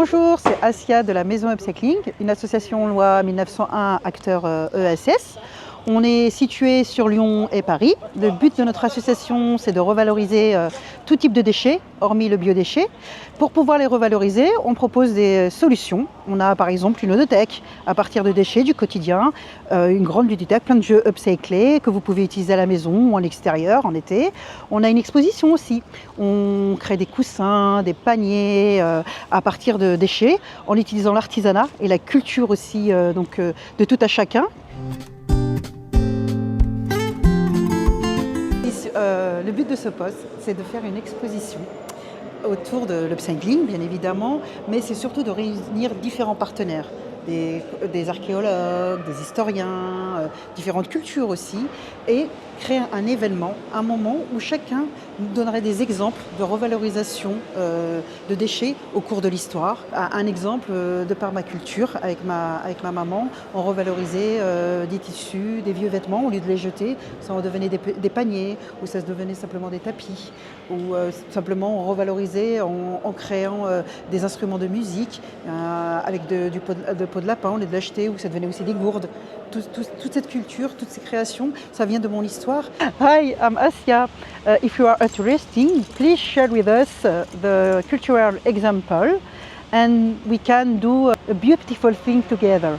Bonjour, c'est Asia de la Maison Upcycling, une association loi 1901 acteur ESS. On est situé sur Lyon et Paris. Le but de notre association, c'est de revaloriser tout type de déchets, hormis le biodéchet. Pour pouvoir les revaloriser, on propose des solutions. On a par exemple une ludothèque à partir de déchets du quotidien, une grande ludothèque, plein de jeux upcyclés que vous pouvez utiliser à la maison ou en extérieur en été. On a une exposition aussi. On crée des coussins, des paniers à partir de déchets en utilisant l'artisanat et la culture aussi de tout à chacun. Le but de ce poste, c'est de faire une exposition autour de l'upcycling, bien évidemment, mais c'est surtout de réunir différents partenaires, des archéologues, des historiens, différentes cultures aussi, et créer un événement, un moment où chacun nous donnerait des exemples de revalorisation de déchets au cours de l'histoire. Un exemple de permaculture, avec ma maman, on revalorisait des tissus, des vieux vêtements, au lieu de les jeter, ça en devenait des paniers, ou ça se devenait simplement des tapis, ou simplement on revalorisait en créant des instruments de musique avec du pot de lapin, on les achetait, ou ça devenait aussi des gourdes. Toute cette culture, toutes ces créations, ça vient de mon histoire. Hi, I'm Asia. If you are interested, please share with us the cultural example and we can do a beautiful thing together.